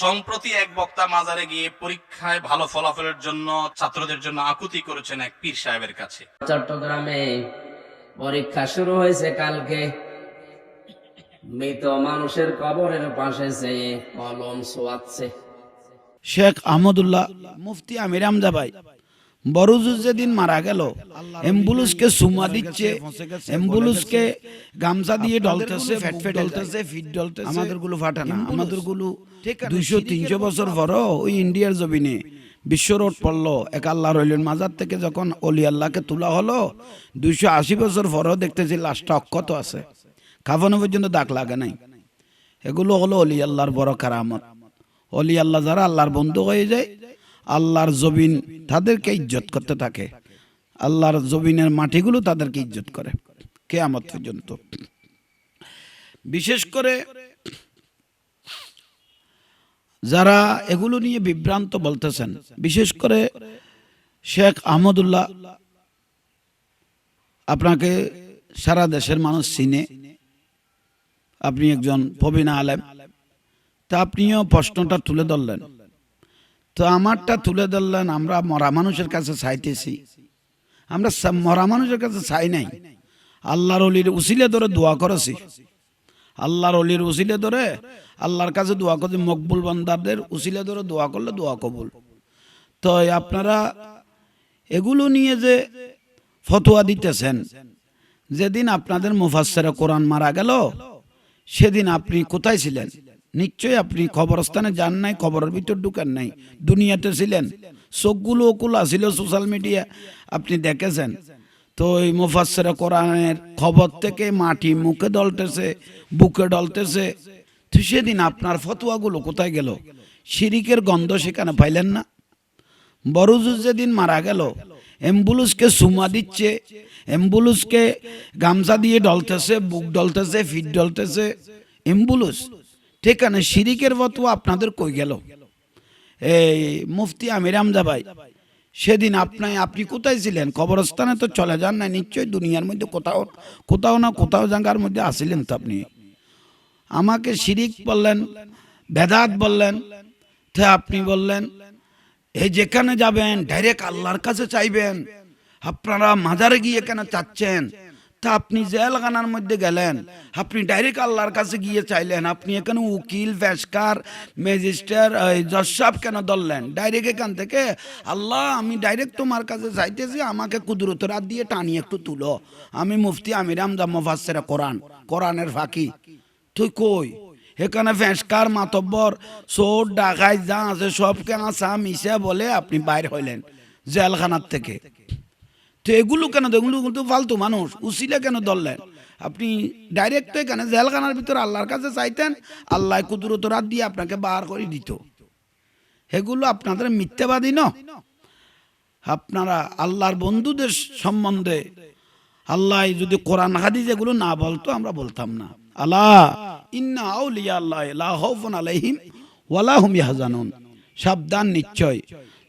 সম্প্রতি এক বক্তা মাজারে গিয়ে পরীক্ষায় ভালো ফলাফলের জন্য ছাত্রদের জন্য আকুতি করেছেন এক পীর সাহেবের কাছে। চট্টগ্রামে পরীক্ষা শুরু হয়েছে কালকে। মৃত মানুষের কবরের পাশে যেয়ে কলম ছোঁয়াচ্ছে। শেখ আহমদুল্লাহ মুফতি আমির হামজা ভাই বড়জুজ যেদিন মারা গেল, অ্যাম্বুলেন্সকে সুমা দিচ্ছে, অ্যাম্বুলেন্সকে গামছা দিয়ে ডলতেছে, ফেট ডলতেছে, ফিট ডলতেছে। আমাদের গুলো ফাটা না, আমাদের গুলো 200-300 বছর পরও ওই ইন্ডিয়ার জমিনে বিশ্ব রোড পড়লো। এক আল্লাহ রইলেন মাজার থেকে যখন অলি আল্লাহকে তোলা হলো, 280 বছর পরও দেখতেছি লাশটা অক্ষত আছে, কাফনে পর্যন্ত দাগ লাগে নাই। এগুলো হলো অলি আল্লাহর বড় কারামত। অলি আল্লাহ যারা আল্লাহর বন্ধু হয়ে যায়, আল্লাহর জবিন তাদেরকে ইজ্জত করতে থাকে, আল্লাহর জবিনের মাটিগুলো তাদেরকে ইজ্জত করে কিয়ামত পর্যন্ত। বিশেষ করে যারা এগুলো নিয়ে বিভ্রান্ত বলতেছেন, বিশেষ করে শেখ আহমদুল্লাহ, আপনাকে সারা দেশের মানুষ চিনে, আপনি একজন প্রবীণ আলেম, তা আপনিও প্রশ্নটা তুলে ধরলেন। তো আমারটা তুলে ধরলেন, আমরা মরা মানুষের কাছে চাইতেছি, আমরা মরা মানুষের কাছে চাই নাই, আল্লাহর অলির উসিলে ধরে দোয়া করেছি, আল্লাহর অলির উসিলে ধরে আল্লাহর কাছে দোয়া করছি, মকবুল বান্দারদের উসিলে ধরে দোয়া করলে দোয়া কবুল। তো আপনারা এগুলো নিয়ে যে ফতোয়া দিতেছেন, যেদিন আপনাদের মুফাসসিরে কোরআন মারা গেল সেদিন আপনি কোথায় ছিলেন? নিশ্চয়ই আপনি কবরস্থানে যান নাই, কবরের ভিতর ঢুকেন নাই, দুনিয়াতে ছিলেন, চোখগুলো ওকুলা ছিল, সোশ্যাল মিডিয়া আপনি দেখেছেন। তো এই মুফাসসিরে কোরআনের খবর থেকে মাটি মুখে ডলতেছে, বুকে ডলতেছে। তো সেদিন আপনার ফতোয়াগুলো কোথায় গেল? শিরিকের গন্ধ সেখানে পাইলেন না? বড়জুজ যেদিন মারা গেল, অ্যাম্বুলেন্সকে সুমা দিচ্ছে, অ্যাম্বুলেন্সকে গামছা দিয়ে ডলতেছে, বুক ডলতেছে, ফিট ডলতেছে, অ্যাম্বুলেন্স, ঠিকানা শিরিকের ফতোয়া আপনাদের কই গেল? এই মুফতি আমির হামজা ভাই, সেদিন আপনি কোথায় ছিলেন? কবরস্থানে তো চলে যান না, নিশ্চয়ই দুনিয়ার মধ্যে কোথাও না কোথাও জায়গার মধ্যে আসিলেন। তো আপনি আমাকে শিরিক বললেন, বেদাত বললেন, তা আপনি বললেন এই যেখানে যাবেন ডাইরেক্ট আল্লাহর কাছে চাইবেন, আপনারা মাজারে গিয়ে কেন চাচ্ছেন? তা আপনি জেলখানার মধ্যে গেলেন, আপনি ডাইরেক্ট আল্লাহর কাছে গিয়ে চাইলেন, আপনি এখানে উকিল, পেশকার, ম্যাজিস্ট্রেট, জজ সাহেব কেন ধরলেন? ডাইরেক্ট এখান থেকে আল্লাহ আমি ডাইরেক্ট তোমার কাছে চাইতেছি, আমাকে কুদরতের হাত দিয়ে টানি একটু তুলো, আমি মুফতি আমির হামজা মুফাসসিরে কোরআনের ফাঁকি। তুই কই? এখানে ফেঁসকার, মাতব্বর, চোর, ডাকাই যা আছে সবকে আসা মিশে বলে আপনি বাইর হইলেন জেলখানার থেকে। তো এগুলো কেন? এগুলো কিন্তু ফালতু মানুষ, উসিলা কেন ধরলেন? আপনি ডাইরেক্ট তো এখানে জেলখানার ভিতরে আল্লাহর কাছে চাইতেন, আল্লাহ কুদরত রাত দিয়ে আপনাকে বার করে দিত। এগুলো আপনাদের মিথ্যাবাদী ন? আপনারা আল্লাহর বন্ধুদের সম্বন্ধে আল্লাহ যদি কোরআন হাদিস এগুলো না বলতো আমরা বলতাম না। আল্লাহ ইন্না আউলিয়া আল্লাহ লা খাউফুন আলাইহিম ওয়ালা হুম ইয়াহজানুন, সাবধান, নিশ্চয়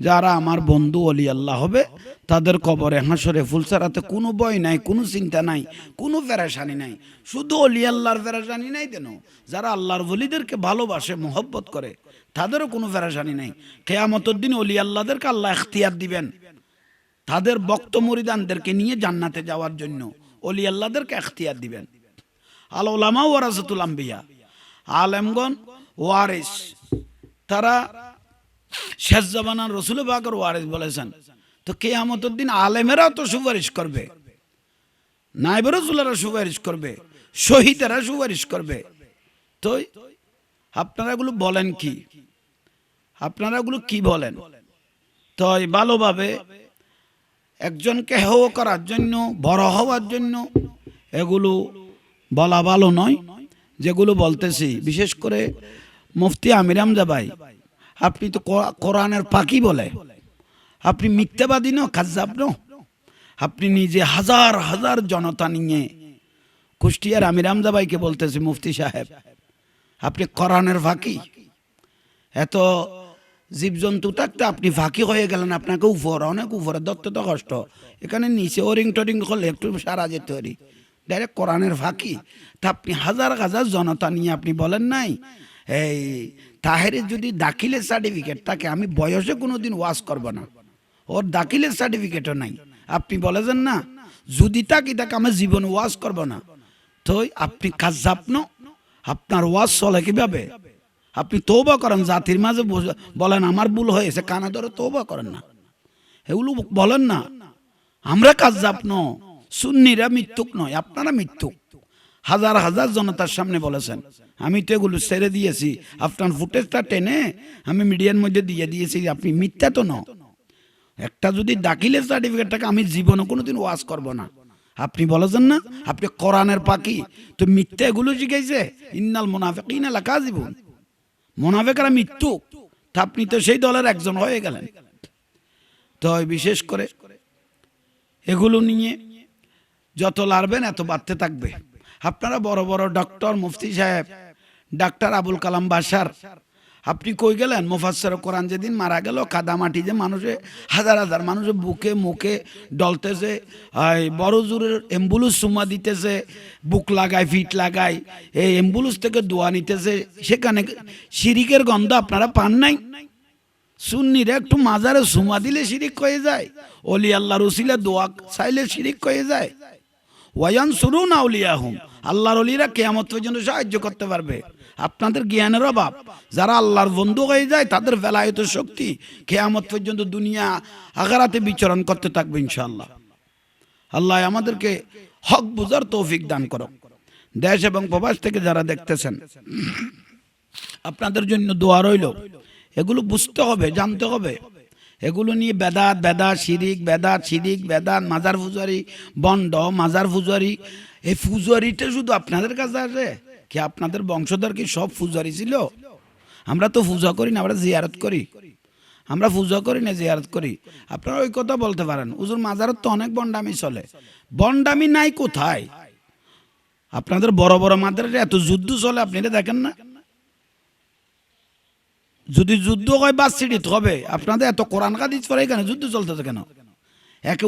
যারা আমার বন্ধু ওলি আল্লাহ হবে তাদের কবরে হাসরে ফুলসারাতে কোনো ভয় নাই, কোনো চিন্তা নাই, কোনো পেরেশানি নাই। শুধু ওলি আল্লাহর পেরেশানি নাই কেন, যারা আল্লাহর ওলিদেরকে ভালোবাসে, মোহব্বত করে, তাদেরও কোনো পেরেশানি নাই। কিয়ামতের দিন ওলি আল্লাহদেরকে আল্লাহ ইখতিয়ার দিবেন, তাদের ভক্ত মুরিদানদেরকে নিয়ে জান্নাতে যাওয়ার জন্য ওলি আল্লাহদেরকে ইখতিয়ার দিবেন। আল উলামা ওয়ারাসাতুল আম্বিয়া, আলেমগণ ওয়ারিস, তারা শেষ জামানার রাসূল পাকের ওয়ারিস বলেছেন। তো কিয়ামতের দিন আলেমেরাও তো সুপারিশ করবে, নায়েবে রাসূলেরা সুপারিশ করবে, শহীদেরা সুপারিশ করবে। তো আপনারা এগুলো বলেন কি? আপনারা এগুলো কি বলেন? তো ভালোভাবে একজনকে হেয় করার জন্য, বড় হওয়ার জন্য এগুলো বলা ভালো নয়। যেগুলো বলতেছি, বিশেষ করে মুফতি আমির হামজা ভাই, আপনি তো কোরআনের পাখি বলে, আপনি মিথ্যাবাদী ন, কাজ্জাব ন। আপনি নিজে হাজার হাজার জনতা নিয়ে কুষ্টিয়ার আমির হামজা ভাইকে বলতেছি, মুফতি সাহেব আপনি কোরআনের ফাঁকি। এত জীবজন্তু থাকতে আপনি ফাঁকি হয়ে গেলেন, আপনাকে উপরে, অনেক উপরে ধরতে তো কষ্ট, এখানে নিচে ওরিং টোরিং করলে একটু সারা যেতে পারি, ডাইরেক্ট কোরআনের ফাঁকি। তা আপনি হাজার হাজার জনতা নিয়ে আপনি বলেন নাই এই তাহেরের যদি দাখিলের সার্টিফিকেট থাকে, আমি বয়সে কোনোদিন ওয়াজ করব না, ওর দাখিলের সার্টিফিকেটও নাই, আপনি বলেছেন না যদি তাকে আমার জীবন ওয়াজ করব না, তো আপনি কাজ্জাব ন, আপনার ওয়াজ চলে কিভাবে? আপনি তওবা করেন, জাতির মাঝে বলেন আমার ভুল হয়েছে, কানা ধরে তওবা করেন না, এগুলো বলেন না। আমরা কাজ্জাব ন, সুন্নিরা মিথ্যুক নয়, আপনারা মিথ্যুক। হাজার হাজার জনতার সামনে বলেছেন, আমি তো এগুলো ছেড়ে দিয়েছি, আপনার ফুটেজটা টেনে আমি মিডিয়ার মধ্যে দিয়ে দিয়েছি, আপনি মিথ্যা তো ন। একটা যদি দাখিলের সার্টিফিকেট থাকে, আমি জীবনে কোনোদিন ওয়াজ করব না, আপনি বলেছেন না আপনি কোরআনের পাখি, তো মিথ্যা এগুলো শিখাইছে, ইন্নাল মুনাফিকিনা লাকাযিবুন, মুনাফিকরা মিথ্যুক, তা আপনি তো সেই দলের একজন হয়ে গেলেন। তো বিশেষ করে এগুলো নিয়ে যত লাড়বেন এত বাড়তে থাকবে। আপনারা বড় বড় ডক্টর, মুফতি সাহেব, ডাক্তার আবুল কালাম বাশার, আপনি কই গেলেন? মুফাসসির কোরআন যেদিন মারা গেল, কাদামাটি যে মানুষে হাজার হাজার মানুষের বুকে মুখে ডলতেছে, বড় জোরের অ্যাম্বুলেন্স সুমা দিতেছে, বুক লাগায় ফিট লাগায়, এই অ্যাম্বুলেন্স থেকে দোয়া নিতেছে, সেখানে শিরিকের গন্ধ আপনারা পান নাই? সুন্নিরা একটু মাজারে সুমা দিলে শিরিক হয়ে যায়, ওলি আল্লাহর উসিলা দোয়া চাইলে শিরিক হয়ে যায়। ওয়ায়ানসুরুনা আউলিয়াহুম, আল্লাহর ওলিরা কিয়ামত পর্যন্ত সাহায্য করতে পারবে। আপনাদের জ্ঞানের অভাব, যারা আল্লাহর বন্ধু হয়ে যায় তাদের বেলায়েতের শক্তি কিয়ামত পর্যন্ত দুনিয়া আখিরাতে বিচরণ করতে থাকবে ইনশাআল্লাহ। আল্লাহ আমাদেরকে হক বুঝার তৌফিক দান করুক। দেশ এবং প্রবাস থেকে যারা দেখতেছেন, আপনাদের জন্য দোয়া রইল। এগুলো বুঝতে হবে, জানতে হবে। এগুলো নিয়ে বেদাত, বেদাত শিরিক, বেদাত শিরিক, বেদাত, মাজার ফুজারি, বন্ড মাজার ফুজারি, এই ফুজারিটা শুধু আপনাদের কাছে আছে কি? আপনাদের বংশধর কি সব ফুজারি ছিল? আমরা তো পূজা করি না, আমরা জিয়ারত করি। আমরা পূজা করি না, জিয়ারত করি। আপনারা ওই কথা বলতে পারেন, হুজুর মাজারত তো অনেক বন্ডামি চলে। বন্ডামি নাই কোথায়? আপনাদের বড় বড় মাজারে এত যুদ্ধ চলে, আপনি এটা দেখেন না? যদি যুদ্ধ হয় বাস সিডিত হবে, আপনাদের এত কোরআন হাদিস পড়ে কেন যুদ্ধ চলতেছে কেন? একে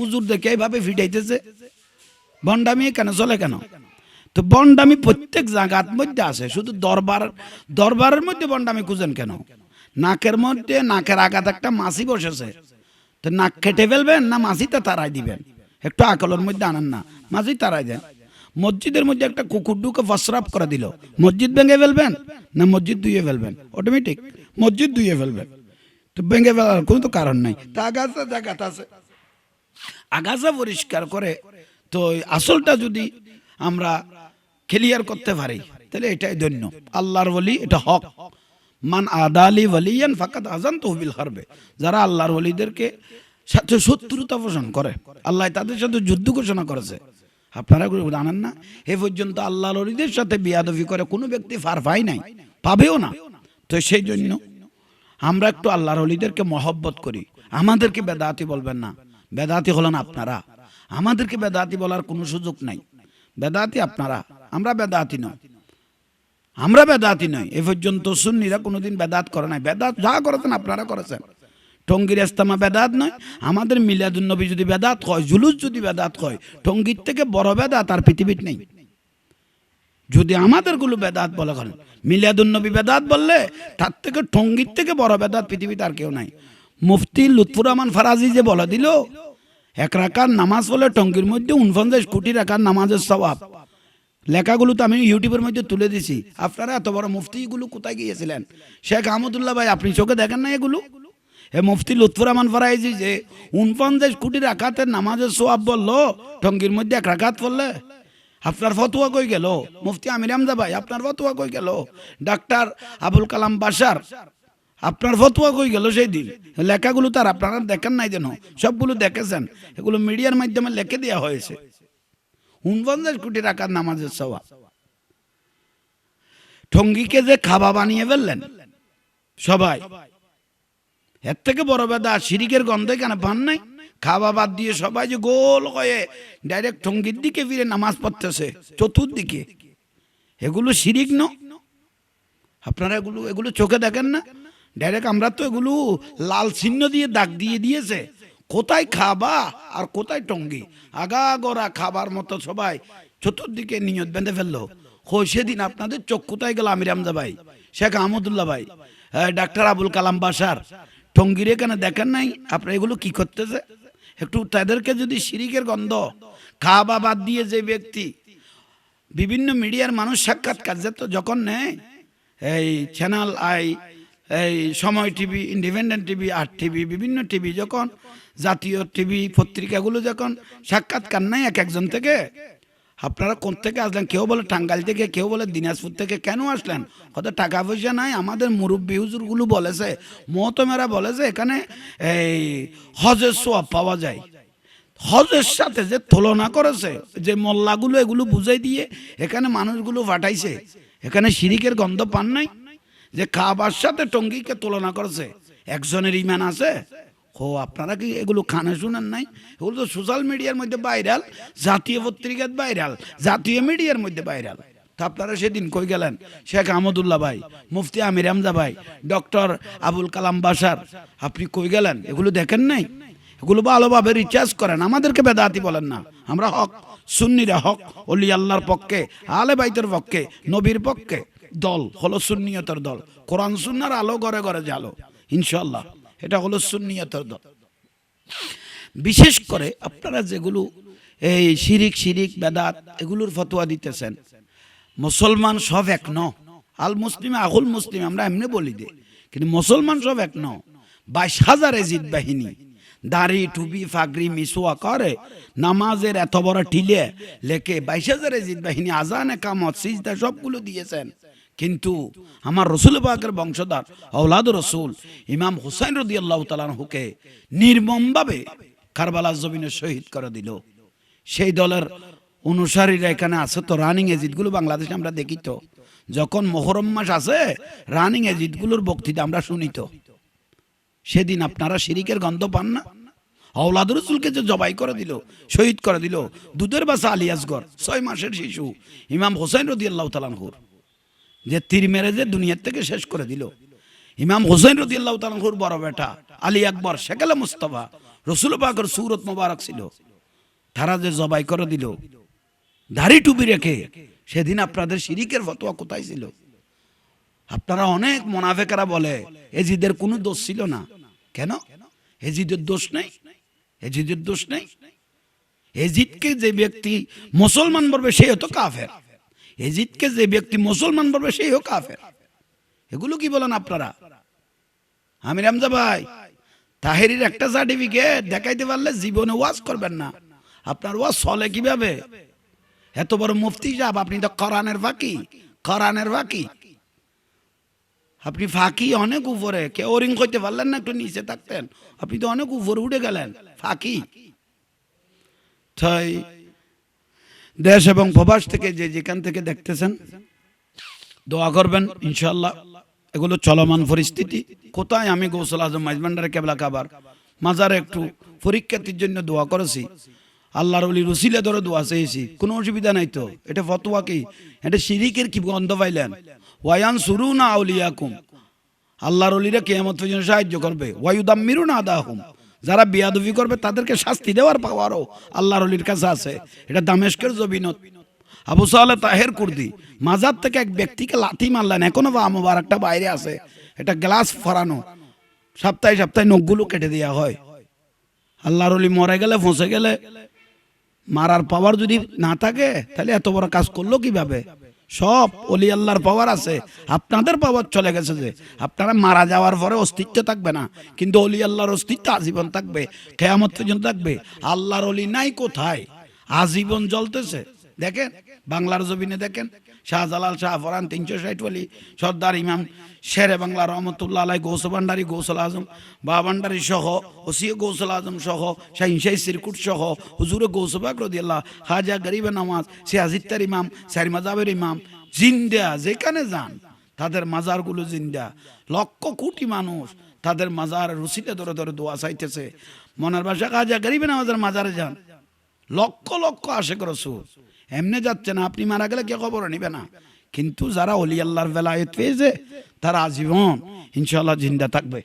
উজুর দেখে এইভাবে ফিটাইতেছে, বন্ডামি কেন চলে কেন? তো বন্ডামি প্রত্যেক জায়গার মধ্যে আছে, শুধু দরবারের মধ্যে বন্ডামি খুঁজেন কেন? নাকের মধ্যে, নাকের আঘাত একটা মাছি বসেছে, তো নাক কেটে ফেলবেন না মাছিতে তারাই দিবেন? একটু আকলের মধ্যে আনেন না, মাছি তারাই দেন। মসজিদের মধ্যে একটা কুকুর ঢুকে প্রস্রাব করে দিল, মসজিদ ভেঙে ফেলবেন না মসজিদ ধুয়ে ফেলবেন? অটোমেটিক মসজিদ ধুয়ে ফেলবেন। তো ভেঙে ফেলার কোনো তো কারণ নাই। তা আগাছা জায়গাতে আছে, আগাছা পরিষ্কার করে, তো আসলটা যদি আমরা ক্লিয়ার করতে পারি তাহলে এটাই ধন্য। আল্লাহর ওলি, এটা হক। মান আদালি ওয়ালিয়ান ফাকাদ আযানতুহু বিল হারবে, যারা আল্লাহর ওলিদেরকে সাথে শত্রুতা পোষণ করে, আল্লাহ তাদের সাথে যুদ্ধ ঘোষণা করেছে। আপনারা জানেন না? এ পর্যন্ত আল্লাহর ওলিদের সাথে বিয়াদবি করে কোনো ব্যক্তি ফার পায় নাই, পাবেও না। তো সেই জন্য আমরা একটু আল্লাহর ওলিদেরকে মহব্বত করি। আমাদেরকে বেদাতি বলবেন না, বেদাতি হলেন আপনারা। আমাদেরকে বেদাতি বলার কোনো সুযোগ নাই। বেদাতি আপনারা, আমরা বেদাতি নয়, আমরা বেদাতি নয়। এ পর্যন্ত সুন্নিরা কোনোদিন বেদাত করে নাই। বেদাত যা করেছেন আপনারা করেছেন। টঙ্গীর ইস্তেমা বেদাত নয়। আমাদের মিলাদুন নবী যদি বেদাত হয়, জুলুস যদি বেদাত হয়, টঙ্গীর থেকে বড় বেদাত আর পৃথিবীর নেই। যদি আমাদেরগুলো বেদাত বলে করেন, মিলাদুন নবী বেদাত বললে তার থেকে টঙ্গীর থেকে বড় বেদাত পৃথিবীতে আর কেউ নাই। মুফতি লুৎফুর রহমান ফারাজি যে বলে দিল, এক রাকাত নামাজ হলে টঙ্গীর মধ্যে 49 কোটি রাকাত নামাজের সওয়াব। লেখাগুলো তো আমি ইউটিউবের মধ্যে তুলে দিছি। আপনারা এত বড় মুফতিগুলো কোথায় গিয়েছিলেন? শেখ আহমদুল্লাহ ভাই, আপনি চোখে দেখেন না এগুলো? এ মুফতি লুৎফুর রহমান ফারাজি যে 49 কোটি রাকাতের নামাজের সওয়াব বললো, টঙ্গীর মধ্যে এক রাকাত পড়লে আপনার ফতোয়া কই গেল? মুফতি আমির হামজা ভাই, আপনার ফতোয়া কই গেল? ডাক্তার আবুল কালাম বাশার, আপনার ফতোয়া কই গেল সেই দিন? লেখাগুলো তার আপনারা দেখেন নাই যেন? সবগুলো দেখেছেন, এগুলো মিডিয়ার মাধ্যমে লিখে দেওয়া হয়েছে। 49 কোটি রাকাত নামাজের সওয়াব। টঙ্গীকে যে খাবা বানিয়ে ফেললেন সবাই, এর থেকে বড় বেদাত শিরিকের গন্ধে কেন পান নাই? খাওয়া বাদ দিয়ে সবাই যে গোল হয়ে ডাইরেক্ট টঙ্গীর দিকে ফিরে নামাজ পড়তেছে চতুর্দিকে, এগুলো শিরিক ন? আপনারা এগুলো চোখে দেখেন না? ডাইরেক্ট আমরা তো এগুলো লাল চিহ্ন দিয়ে দাগ দিয়ে দিয়েছে, কোথায় খাবা আর কোথায় টঙ্গী। আগা গড়া খাবার মতো সবাই চতুর্দিকে নিয়ত বেঁধে ফেললো। সেদিন আপনাদের চোখ কোথায় গেল? আমির হামজা ভাই, শেখ আহমদুল্লাহ ভাই, ডাক্তার আবুল কালাম বাসার টঙ্গির এখানে দেখেন নাই আপনারা এগুলো কি করতেছে? একটু তাদেরকে যদি শিরিকের গন্ধ, খাওয়া বাদ দিয়ে যে ব্যক্তি বিভিন্ন মিডিয়ার মানুষ সাক্ষাৎকার যখন নেয়, এই চ্যানেল আই, এই সময় টিভি, ইন্ডিপেন্ডেন্ট টিভি, আর টিভি, বিভিন্ন টিভি, যখন জাতীয় টিভি পত্রিকাগুলো যখন সাক্ষাৎকার নেয় এক একজন থেকে, আপনারা কোন থেকে আসলেন? কেউ বলে টাঙ্গাইল থেকে, কেউ বলে দিনাজপুর থেকে। কেন আসলেন? কত টাকা পয়সা নাই। আমাদের মুরব্বী হুজুরগুলো বলেছে, মহতমেরা বলেছে এখানে এই হজের সোয়াব পাওয়া যায়। হজের সাথে যে তুলনা করেছে, যে মোল্লাগুলো এগুলো বুঝাই দিয়ে এখানে মানুষগুলো পাঠাইছে, এখানে শিরিকের গন্ধ পান নাই? যে কাবার সাথে টঙ্গিকে তুলনা করেছে, একজনের ইমান আছে? আপনারা কি এগুলো কানে শুনেন নাই? এগুলো তো সোশ্যাল মিডিয়ার মধ্যে ভাইরাল, জাতীয় পত্রিকার ভাইরাল, জাতীয় মিডিয়ার মধ্যে ভাইরাল। তা আপনারা সেদিন কই গেলেন? শেখ আহমদুল্লাহ ভাই, মুফতি আমির হামজা ভাই, ডক্টর আবুল কালাম বাসার, আপনি কই গেলেন? এগুলো দেখেন নাই? এগুলো ভালোভাবে রিচার্জ করেন, আমাদেরকে বেদাতি বলেন না। আমরা হক, সুন্নিরা হক, ওলি আল্লাহর পক্ষে, আলে বাইতের পক্ষে, নবীর পক্ষে দল হলো সুন্নিয়তের দল। কোরআন সুন্নাহর আলো ঘরে ঘরে জালো ইনশাআল্লাহ, এটা হলো সুন্নিয়তের দল। বিশেষ করে আপনারা যেগুলো এই শিরিক বেদাত এগুলোর ফতোয়া দিতেছেন, মুসলমান সব এক ন, আল মুসলিম আহুল মুসলিম আমরা এমনি বলি দে, কিন্তু মুসলমান সব এক ন। 22,000 এজিদ বাহিনী দাড়ি টুপি ফাগরি মিসোয়া করে, নামাজের এত বড় টিলে লেখে 22,000 এজিদ বাহিনী, আজানে কামত সিজদা সবগুলো দিয়েছেন। কিন্তু আমার রসুল পাকের বংশধর আওলাদ রসুল ইমাম হুসাইন রাদিয়াল্লাহু তাআলা আনহুকে নির্মমভাবে কারবালার জমিনে শহীদ করে দিল। সেই দলের অনুসারীরা এখানে আছে তো, রানিং এজিদগুলো বাংলাদেশে আমরা দেখি তো, যখন মুহররম মাস আছে রানিং এজিদগুলোর বক্তৃতা আমরা শুনি তো। সেদিন আপনারা শিরিকের গন্ধ পান না? আওলাদ রসুলকে যে জবাই করে দিল, শহীদ করে দিল, দুধের বাসা আলী আসগর 6 মাসের শিশু ইমাম হুসাইন রাদিয়াল্লাহু তাআলা আনহুর যে তীর মেরে যে দুনিয়ার থেকে শেষ করে দিল। ইমাম হুসাইন রাদিয়াল্লাহু তাআলা আনহুর বড় বেটা আলী আকবর শেখালে মুস্তাফা, রসুল পাকের সুরত মোবারক ছিল, তারা যে জবাই করে দিল দাড়ি টুপি রেখে, সেদিন আপনাদের শিরিকের ফতোয়া কোথায় ছিল? আপনারা অনেক মুনাফিকরা বলে এজিদের কোনো দোষ ছিল না। কেন? এজিদের দোষ নেই, এজিদের দোষ নেই। এজিদকে যে ব্যক্তি মুসলমান বলবে সেই হতো কাফের, এজিদকে যে ব্যক্তি মুসলমান বলবে সেই হোক কাফের। এগুলো কি বলেন আপনারা? আমির হামজা ভাই, তাহেরির একটা সার্টিফিকেট দেখাইতে পারলে জীবনে ওয়াজ করবেন না। আপনার ওয়াজ চলে কিভাবে? এত বড় মুফতি সাহেব, আপনি তো কোরআনের ফাঁকি, কোরআনের ফাঁকি। আপনি ফাঁকি অনেক উপরে, কেউ ওরিং করতে পারলেন না, একটু নিচে থাকতেন, আপনি তো অনেক উপরে উঠে গেলেন। ফাঁকি। তাই দেশ এবং প্রবাস থেকে যে যেখান থেকে দেখতেছেন দোয়া করবেন ইনশাআল্লাহ। এগুলো চলমান পরিস্থিতি। কোথায় আমি গৌসুল আজম মাইজভান্ডারে কেবলা কাবার মাজারে একটু পরীক্ষার্থীর জন্য দোয়া করেছি, আল্লাহর ওলির উসিলা ধরে দোয়া চেয়েছি, কোনো অসুবিধা নাই তো। এটা ফতোয়া কি? এটা শিরিকের কি গন্ধ পাইলেন? ওয়ায়ান সুরুনা আউলিয়াকুম, আল্লাহর ওলিরা কিয়ামত পর্যন্ত সাহায্য করবে। ওয়ায়ুদাম্মিরুনা আদাহুম, যারা বিয়াদবি করবে তাদেরকে শাস্তি দেওয়ার পাওয়ারও আল্লাহর ওলির কাছে আছে। এটা দামেস্কের জবিনত আবু সালেহ তাহের কুর্দি মাজার থেকে এক ব্যক্তিকে লাথি মারলেন, এখনো বা মোবারকটা বাইরে আছে, এটা গ্লাস ফরানো, সপ্তাহে সপ্তাহে নখগুলো কেটে দেওয়া হয়। আল্লাহর ওলি মরে গেলে, ফসে গেলে, মারার পাওয়ার যদি না থাকে তাহলে এত বড় কাজ করলো কিভাবে? সব ওলি আল্লাহর পাওয়ার আছে, আপনাদের পাওয়ার চলে গেছে যে আপনারা মারা যাওয়ার পরে অস্তিত্ব থাকবে না, কিন্তু ওলি আল্লাহর অস্তিত্ব আজীবন থাকবে, কিয়ামত পর্যন্ত থাকবে। আল্লাহর ওলি নাই কোথায়? আজীবন জ্বলতেছে। দেখেন বাংলার জমিনে দেখেন, শাহজালাল, শাহফরান, 360 ওলি, সর্দার ইমাম শেরে বাংলা রহমতুল্লাহ আলাই, গৌস ভান্ডারী, গৌসুল আজম বা ভান্ডারী সহ, ওসিয়ে গৌসুল আজম সহ, শাহিনশাহী সিরকুট সহ, হুজুরে গৌসবাক রাদিয়াল্লাহ, খাজা গরিবে নওয়াজ, সিয়াজিত্তার ইমাম, সারি মাজাবের ইমাম, জিন্দা যেখানে যান তাদের মাজারগুলো জিন্দা। লক্ষ কোটি মানুষ তাদের মাজার রুসিতে ধরে ধরে দোয়া চাইতেছে। মনের ভাষা খাজা গরিবে নওয়াজের মাজারে যান, লক্ষ লক্ষ আশেক রাসূল এমনি যাচ্ছে না, আপনি মারা গেলে কে খবর নিবে না। কিন্তু যারা ওলি আল্লাহর বেলায়েত পেয়েছে তারা আজীবন ইনশাআল্লাহ জিন্দা থাকবে।